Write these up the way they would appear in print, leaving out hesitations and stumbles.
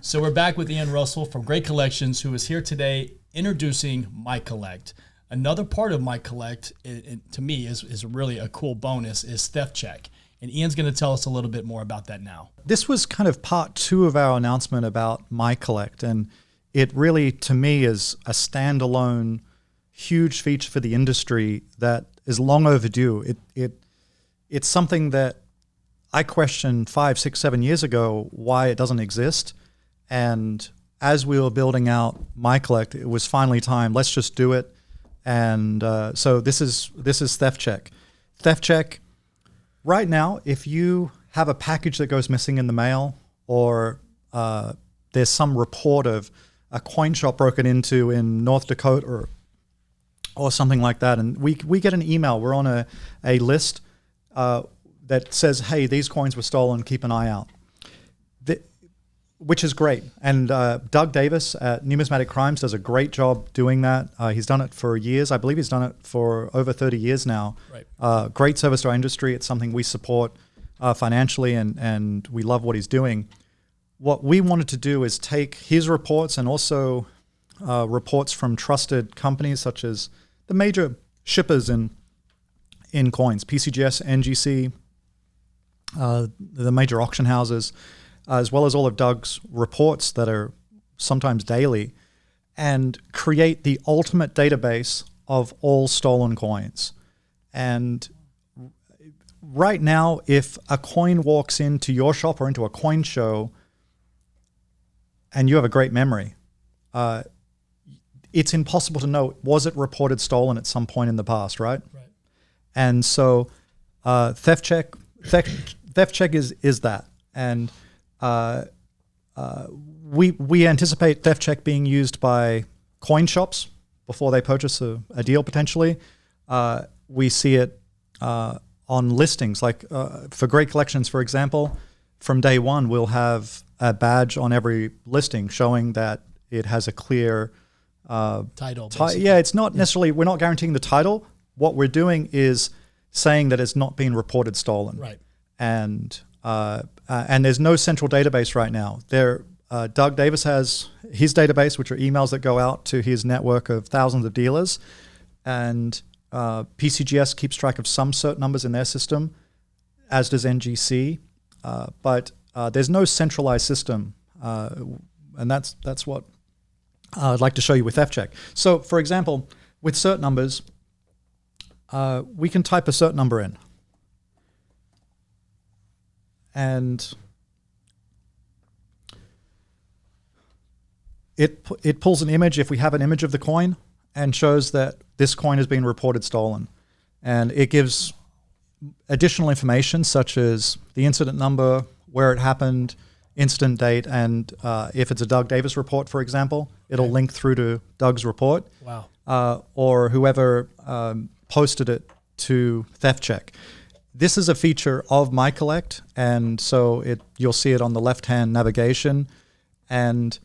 So we're back with Ian Russell from Great Collections, who is here today introducing MyCollect. Another part of MyCollect, to me, is really a cool bonus, is TheftCheck. And Ian's going to tell us a little bit more about that now. This was kind of part 2 of our announcement about MyCollect, and it really, to me, is a standalone, huge feature for the industry that is long overdue. It's something that I questioned 5, 6, 7 years ago why it doesn't exist, and as we were building out MyCollect, it was finally time. Let's just do it. And so this is TheftCheck. TheftCheck. Right now, if you have a package that goes missing in the mail, or there's some report of a coin shop broken into in North Dakota or something like that, and we get an email, we're on a list that says, hey, these coins were stolen, keep an eye out, which is great. And Doug Davis at Numismatic Crimes does a great job doing that. He's done it for years. I believe he's done it for over 30 years now. Right. Great service to our industry. It's something we support financially, and we love what he's doing. What we wanted to do is take his reports and also reports from trusted companies such as the major shippers in coins, PCGS, NGC, the major auction houses, as well as all of Doug's reports that are sometimes daily, and create the ultimate database of all stolen coins. And right now, if a coin walks into your shop or into a coin show and you have a great memory, it's impossible to know, was it reported stolen at some point in the past, right? Right. And so TheftCheck is that. And we anticipate TheftCheck being used by coin shops before they purchase a deal potentially. We see it on listings, like for Great Collections, for example. From day one, we'll have a badge on every listing showing that it has a clear title. Yeah, it's not necessarily, we're not guaranteeing the title. What we're doing is saying that it's not been reported stolen. Right. And there's no central database right now. Doug Davis has his database, which are emails that go out to his network of thousands of dealers, and PCGS keeps track of some cert numbers in their system, as does NGC, but there's no centralized system, and that's what I'd like to show you with TheftCheck. So, for example, with cert numbers, we can type a cert number in, and it pulls an image, if we have an image of the coin, and shows that this coin has been reported stolen. And it gives additional information such as the incident number, where it happened, incident date, and if it's a Doug Davis report, for example, it'll link through to Doug's report. Wow. Or whoever posted it to TheftCheck. This is a feature of MyCollect, and so you'll see it on the left-hand navigation. And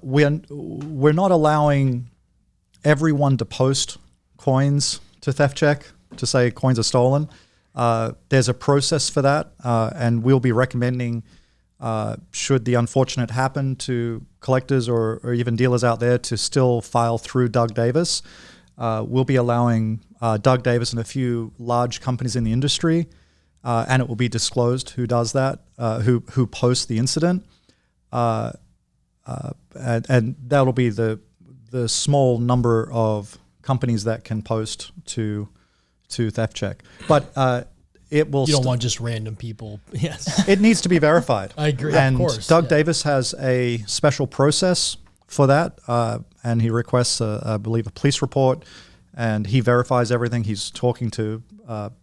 we're not allowing everyone to post coins to TheftCheck to say coins are stolen. There's a process for that, and we'll be recommending, should the unfortunate happen to collectors or even dealers out there, to still file through Doug Davis. We'll be allowing Doug Davis and a few large companies in the industry, and it will be disclosed who does that, who posts the incident. And that'll be the small number of companies that can post to TheftCheck. But it will. You don't want just random people. Yes. It needs to be verified. I agree. And of course. Doug Davis has a special process for that, and he requests, I believe, a police report, and he verifies everything. He's talking to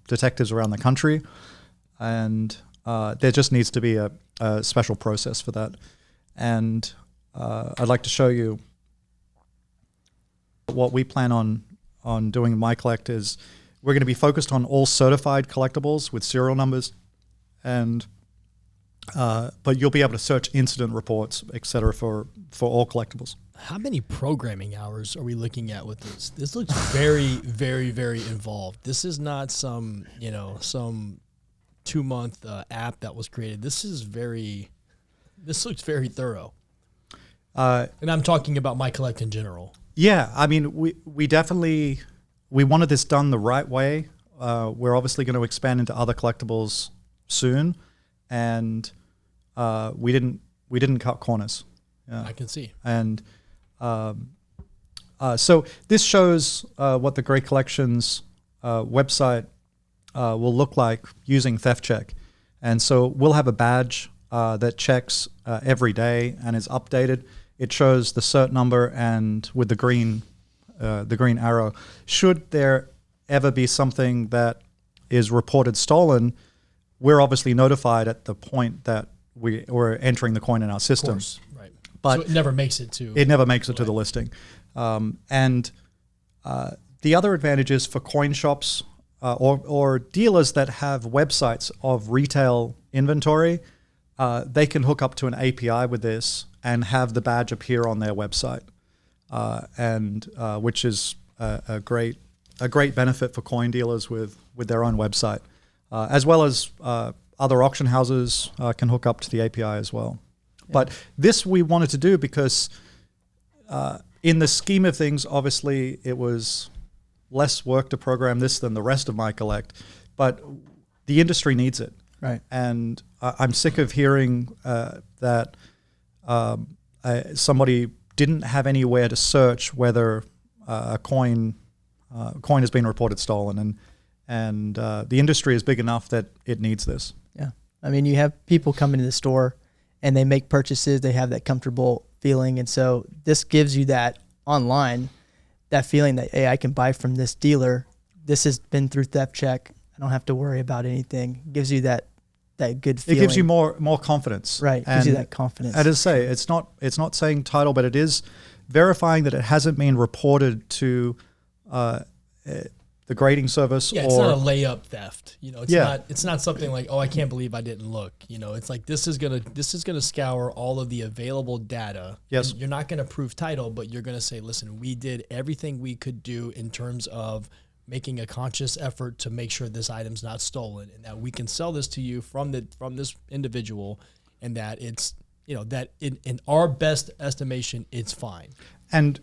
detectives around the country, and there just needs to be a special process for that. And I'd like to show you what we plan on doing in MyCollect is we're going to be focused on all certified collectibles with serial numbers, and but you'll be able to search incident reports, etc., for all collectibles. How many programming hours are we looking at with this? This looks very, very, very involved. This is not some 2-month app that was created. This is very This looks very thorough. And I'm talking about MyCollect in general. Yeah, I mean, we definitely wanted this done the right way. We're obviously going to expand into other collectibles soon, and we didn't cut corners. Yeah. I can see. And so this shows what the Great Collections website will look like using TheftCheck. And so we'll have a badge that checks every day and is updated. It shows the cert number and with the green arrow. Should there ever be something that is reported stolen, we're obviously notified at the point that we're entering the coin in our system. Of course, right. But so it never makes it to... It never makes it to the listing. And the other advantage is for coin shops or dealers that have websites of retail inventory, they can hook up to an API with this and have the badge appear on their website, and which is a great benefit for coin dealers with their own website, as well as other auction houses can hook up to the API as well. Yeah. But this we wanted to do because in the scheme of things, obviously it was less work to program this than the rest of MyCollect, but the industry needs it. Right. And I'm sick of hearing that somebody didn't have anywhere to search whether a coin has been reported stolen, and the industry is big enough that it needs this. Yeah, I mean, you have people come into the store and they make purchases. They have that comfortable feeling, and so this gives you that online, that feeling that, hey, I can buy from this dealer. This has been through TheftCheck. I don't have to worry about anything. It gives you that good feeling. It gives you more confidence. Right. It gives you that confidence. And as I say, it's not saying title, but it is verifying that it hasn't been reported to the grading service. Yeah, it's not a layup theft. It's not something like, oh, I can't believe I didn't look. It's like this is gonna scour all of the available data. Yes. And you're not gonna prove title, but you're gonna say, listen, we did everything we could do in terms of making a conscious effort to make sure this item's not stolen, and that we can sell this to you from this individual, and that it's that in our best estimation it's fine. And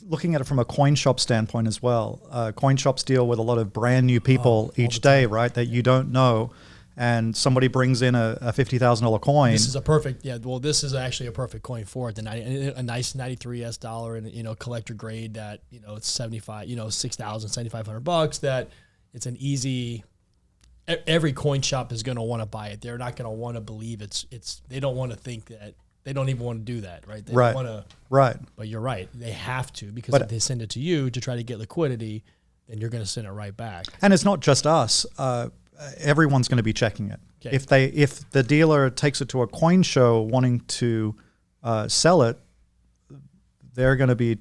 looking at it from a coin shop standpoint as well, coin shops deal with a lot of brand new people each day, right? That you don't know, and somebody brings in a $50,000 coin. This is a perfect, this is actually a perfect coin for it. A nice 93S dollar and collector grade that it's 75, $6,000-$7,500. That it's an easy. Every coin shop is going to want to buy it. They're not going to want to believe it's. They don't want to think that. They don't even want to do that, right? They right. don't want to. Right. But you're right. They have to, because if they send it to you to try to get liquidity, then you're going to send it right back. And it's not just us. Everyone's going to be checking it. Okay. If the dealer takes it to a coin show wanting to sell it, they're going to be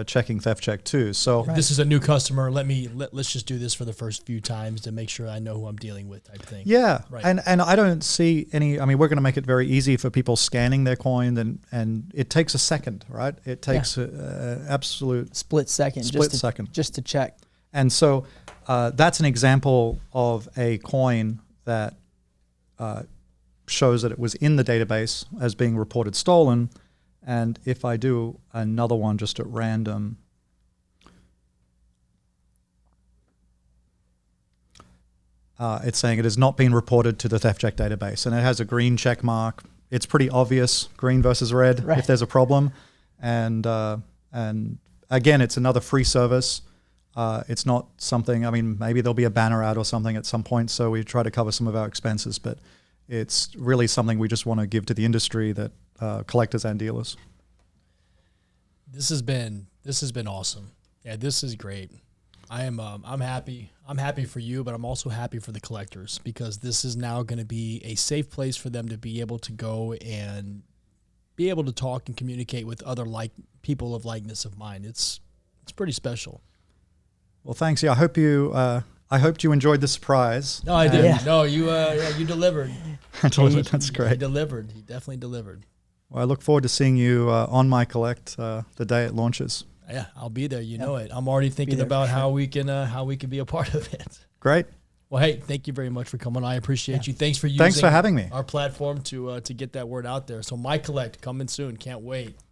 checking TheftCheck too. So this is a new customer. Let's just do this for the first few times to make sure I know who I'm dealing with, type thing. Yeah, right. And I don't see any. I mean, we're going to make it very easy for people scanning their coin, and it takes a second, right? It takes an absolute split second just to check. And so that's an example of a coin that shows that it was in the database as being reported stolen. And if I do another one just at random, it's saying it has not been reported to the TheftCheck database, and it has a green check mark. It's pretty obvious, green versus red, if there's a problem. And again, it's another free service. It's not something, I mean, maybe there'll be a banner ad or something at some point, so we try to cover some of our expenses, but it's really something we just want to give to the industry, that collectors and dealers. This has been awesome. Yeah, this is great. I'm happy. I'm happy for you, but I'm also happy for the collectors, because this is now going to be a safe place for them to be able to go and be able to talk and communicate with other people of likeness of mind. It's pretty special. Well, thanks. Yeah, I hoped you enjoyed the surprise. No, I didn't. Yeah. No, you delivered. I delivered. That's great. He delivered. He definitely delivered. Well, I look forward to seeing you on MyCollect the day it launches. Yeah, I'll be there. You know it. I'm already thinking about how we can be a part of it. Great. Well, hey, thank you very much for coming. I appreciate you. Thanks for using Thanks for having me. our platform to get that word out there. So MyCollect coming soon. Can't wait.